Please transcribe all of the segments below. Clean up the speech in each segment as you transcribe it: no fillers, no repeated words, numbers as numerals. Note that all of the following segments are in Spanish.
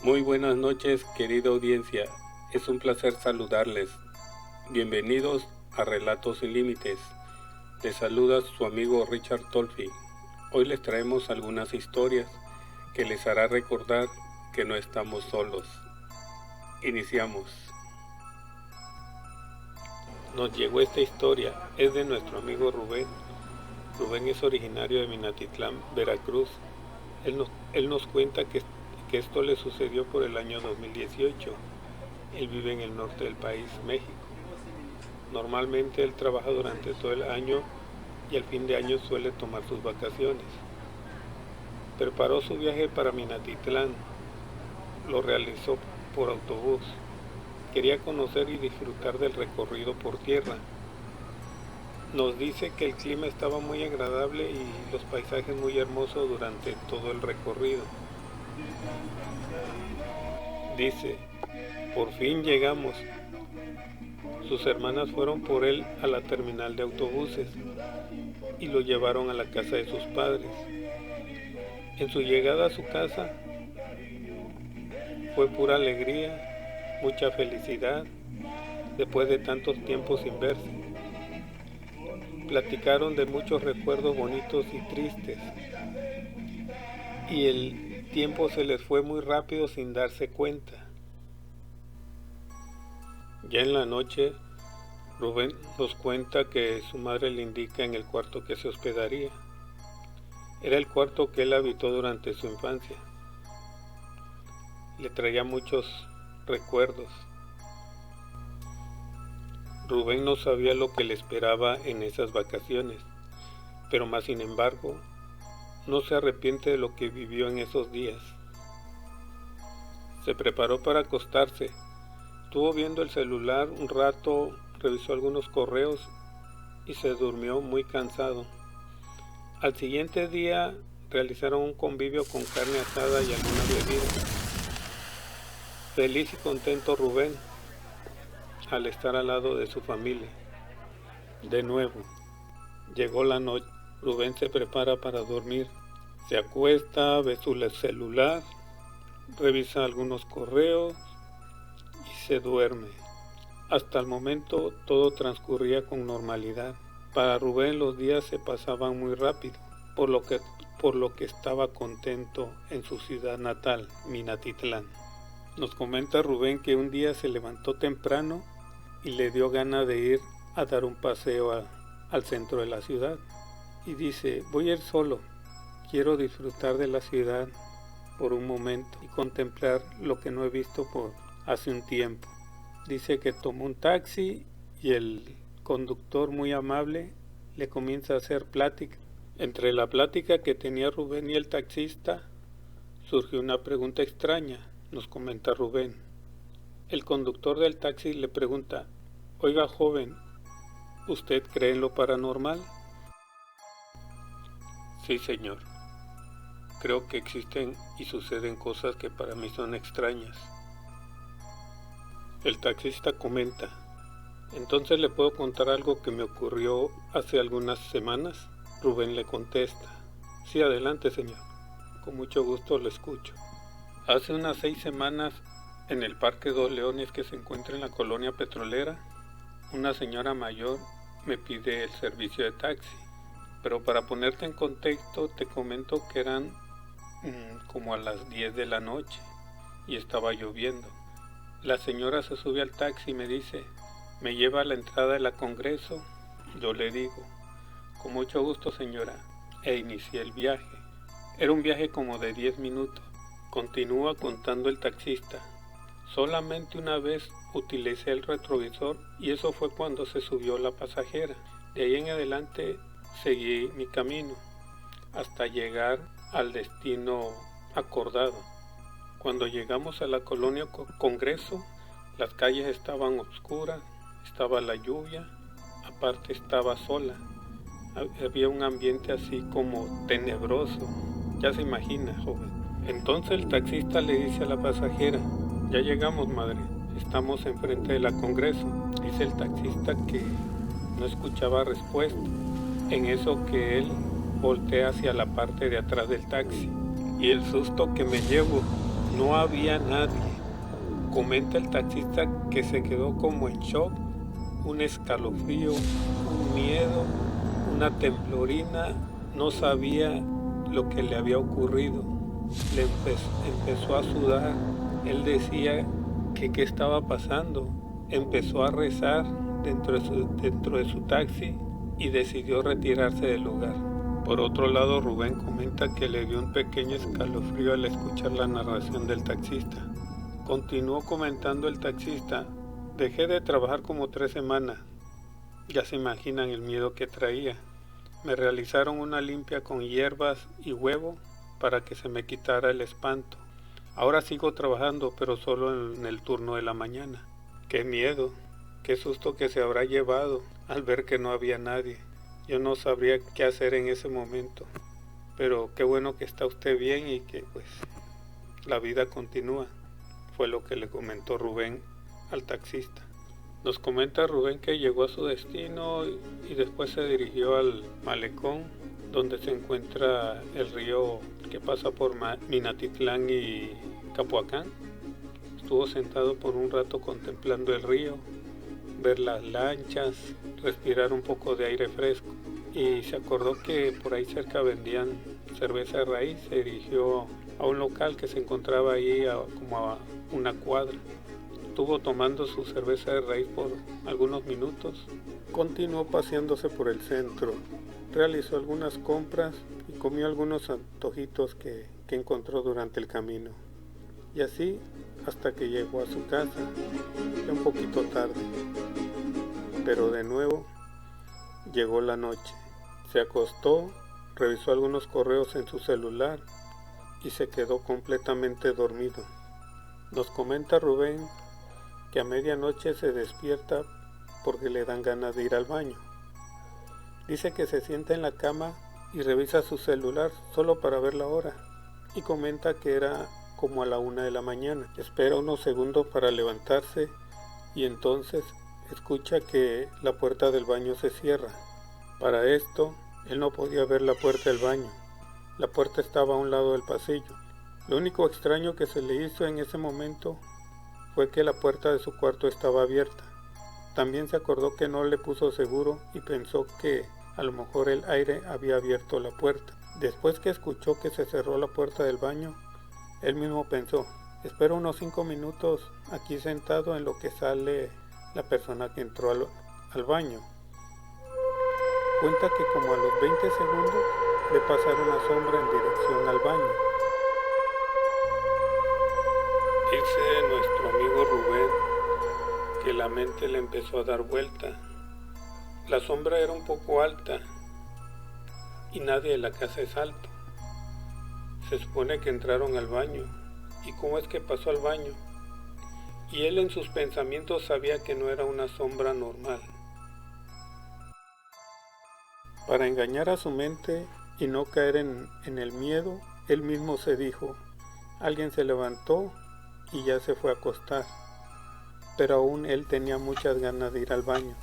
Muy buenas noches, querida audiencia. Es un placer saludarles. Bienvenidos a Relatos sin Límites. Les saluda su amigo Richard Tolfi. Hoy les traemos algunas historias que les hará recordar que no estamos solos. Iniciamos. Nos llegó esta historia, es de nuestro amigo Rubén. Rubén es originario de Minatitlán, Veracruz. Él nos cuenta que esto le sucedió por el año 2018. Él vive en el norte del país, México. Normalmente él trabaja durante todo el año y al fin de año suele tomar sus vacaciones. Preparó su viaje para Minatitlán. Lo realizó por autobús. Quería conocer y disfrutar del recorrido por tierra. Nos dice que el clima estaba muy agradable y los paisajes muy hermosos durante todo el recorrido. Dice, por fin llegamos. Sus hermanas fueron por él a la terminal de autobuses y lo llevaron a la casa de sus padres. En su llegada a su casa fue pura alegría, mucha felicidad, después de tantos tiempos sin verse. Platicaron de muchos recuerdos bonitos y tristes, y el tiempo se les fue muy rápido sin darse cuenta. Ya en la noche, Rubén nos cuenta que su madre le indica en el cuarto que se hospedaría. Era el cuarto que él habitó durante su infancia. Le traía muchos recuerdos. Rubén no sabía lo que le esperaba en esas vacaciones, pero más sin embargo, no se arrepiente de lo que vivió en esos días. Se preparó para acostarse, estuvo viendo el celular un rato, revisó algunos correos y se durmió muy cansado. Al siguiente día realizaron un convivio con carne asada y alguna bebida. Feliz y contento Rubén al estar al lado de su familia. De nuevo, llegó la noche. Rubén se prepara para dormir. Se acuesta, ve su celular, revisa algunos correos y se duerme. Hasta el momento todo transcurría con normalidad. Para Rubén los días se pasaban muy rápido, por lo que estaba contento en su ciudad natal, Minatitlán. Nos comenta Rubén que un día se levantó temprano y le dio ganas de ir a dar un paseo al centro de la ciudad. Y dice, voy a ir solo, quiero disfrutar de la ciudad por un momento y contemplar lo que no he visto por hace un tiempo. Dice que tomó un taxi y el conductor muy amable le comienza a hacer plática. Entre la plática que tenía Rubén y el taxista surgió una pregunta extraña, nos comenta Rubén. El conductor del taxi le pregunta, oiga joven, ¿usted cree en lo paranormal? Sí, señor. Creo que existen y suceden cosas que para mí son extrañas. El taxista comenta, ¿entonces le puedo contar algo que me ocurrió hace algunas semanas? Rubén le contesta, sí, adelante señor, con mucho gusto lo escucho. Hace unas 6 semanas, en el Parque Dos Leones que se encuentra en la colonia petrolera, una señora mayor me pide el servicio de taxi. Pero para ponerte en contexto, te comento que eran como a las 10 de la noche y estaba lloviendo. La señora se sube al taxi y me dice, ¿me lleva a la entrada de la Congreso? Yo le digo, con mucho gusto señora, e inicié el viaje. Era un viaje como de 10 minutos. Continúa contando el taxista. Solamente una vez utilicé el retrovisor y eso fue cuando se subió la pasajera. De ahí en adelante seguí mi camino hasta llegar al destino acordado. Cuando llegamos a la colonia Congreso, las calles estaban oscuras, estaba la lluvia, aparte estaba sola. Había un ambiente así como tenebroso. Ya se imagina, joven. Entonces el taxista le dice a la pasajera, ya llegamos madre, estamos enfrente de la Congreso. Dice el taxista que no escuchaba respuesta. En eso que él voltea hacia la parte de atrás del taxi y el susto que me llevo No había nadie. Comenta el taxista que se quedó como en shock, un escalofrío, un miedo, una temblorina, no sabía lo que le había ocurrido. Le empezó a sudar. Él decía que qué estaba pasando. Empezó a rezar dentro de su taxi y decidió retirarse del lugar. Por otro lado, Rubén comenta que le dio un pequeño escalofrío al escuchar la narración del taxista. Continuó comentando el taxista: dejé de trabajar como 3 semanas. Ya se imaginan el miedo que traía. Me realizaron una limpia con hierbas y huevo para que se me quitara el espanto. Ahora sigo trabajando, pero solo en el turno de la mañana. ¡Qué miedo! ¡Qué susto que se habrá llevado al ver que no había nadie! Yo no sabría qué hacer en ese momento. Pero qué bueno que está usted bien y que pues la vida continúa. Fue lo que le comentó Rubén al taxista. Nos comenta Rubén que llegó a su destino y después se dirigió al malecón, donde se encuentra el río que pasa por Minatitlán y Capoacán. Estuvo sentado por un rato contemplando el río, ver las lanchas, respirar un poco de aire fresco, y se acordó que por ahí cerca vendían cerveza de raíz. Se dirigió a un local que se encontraba ahí como a una cuadra. Estuvo tomando su cerveza de raíz por algunos minutos. Continuó paseándose por el centro. Realizó algunas compras y comió algunos antojitos que encontró durante el camino. Y así hasta que llegó a su casa, ya un poquito tarde. Pero de nuevo llegó la noche. Se acostó, revisó algunos correos en su celular y se quedó completamente dormido. Nos comenta Rubén que a medianoche se despierta porque le dan ganas de ir al baño. Dice que se sienta en la cama y revisa su celular solo para ver la hora, y comenta que era como a la 1 de la mañana. Espera unos segundos para levantarse y entonces escucha que la puerta del baño se cierra. Para esto, él no podía ver la puerta del baño. La puerta estaba a un lado del pasillo. Lo único extraño que se le hizo en ese momento fue que la puerta de su cuarto estaba abierta. También se acordó que no le puso seguro y pensó que a lo mejor el aire había abierto la puerta. Después que escuchó que se cerró la puerta del baño, él mismo pensó: espero unos 5 minutos aquí sentado en lo que sale la persona que entró al baño. Cuenta que como a los 20 segundos ve pasar una sombra en dirección al baño. Dice nuestro amigo Rubén que la mente le empezó a dar vuelta. La sombra era un poco alta y nadie de la casa es alto. Se supone que entraron al baño. ¿Y cómo es que pasó al baño? Y él en sus pensamientos sabía que no era una sombra normal. Para engañar a su mente y no caer en el miedo, él mismo se dijo: alguien se levantó y ya se fue a acostar. Pero aún él tenía muchas ganas de ir al baño.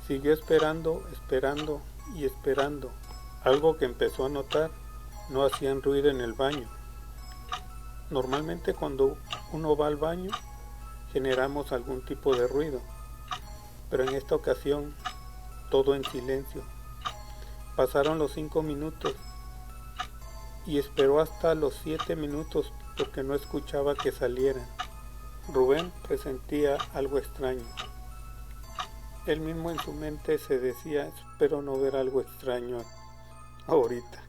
Siguió esperando y esperando. Algo que empezó a notar: no hacían ruido en el baño. Normalmente cuando uno va al baño generamos algún tipo de ruido, pero en esta ocasión todo en silencio. Pasaron los 5 minutos y esperó hasta los 7 minutos porque no escuchaba que salieran. Rubén presentía algo extraño. Él mismo en su mente se decía: espero no ver algo extraño ahorita.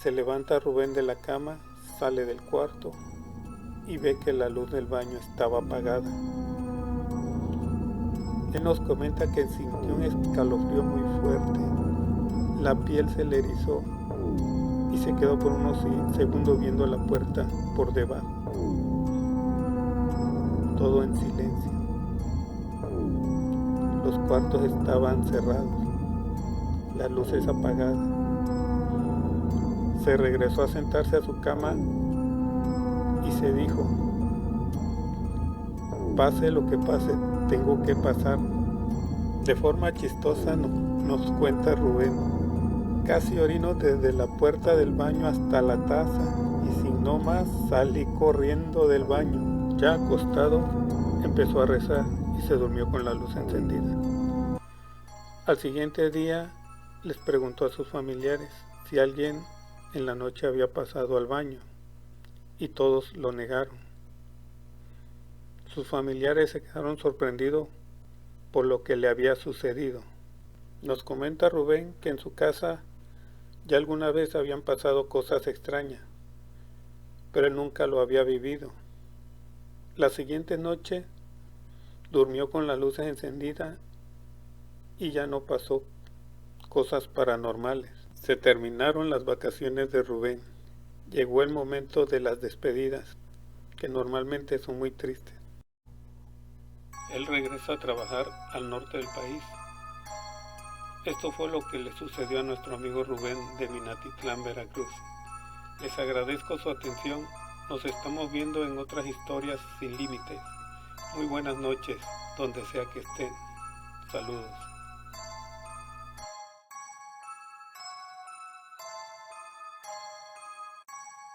Se levanta Rubén de la cama, sale del cuarto y ve que la luz del baño estaba apagada. Él nos comenta que sintió un escalofrío muy fuerte. La piel se le erizó y se quedó por unos segundos viendo la puerta por debajo. Todo en silencio. Los cuartos estaban cerrados, las luces apagadas. Se regresó a sentarse a su cama y se dijo: pase lo que pase, tengo que pasar. De forma chistosa nos cuenta Rubén: casi orino desde la puerta del baño hasta la taza y y sin no más salí corriendo del baño. Ya acostado, empezó a rezar y se durmió con la luz encendida. Al siguiente día les preguntó a sus familiares si alguien en la noche había pasado al baño y todos lo negaron. Sus familiares se quedaron sorprendidos por lo que le había sucedido. Nos comenta Rubén que en su casa ya alguna vez habían pasado cosas extrañas, pero él nunca lo había vivido. La siguiente noche durmió con las luces encendidas y ya no pasó cosas paranormales. Se terminaron las vacaciones de Rubén. Llegó el momento de las despedidas, que normalmente son muy tristes. Él regresa a trabajar al norte del país. Esto fue lo que le sucedió a nuestro amigo Rubén de Minatitlán, Veracruz. Les agradezco su atención. Nos estamos viendo en otras historias sin límites. Muy buenas noches, donde sea que estén. Saludos.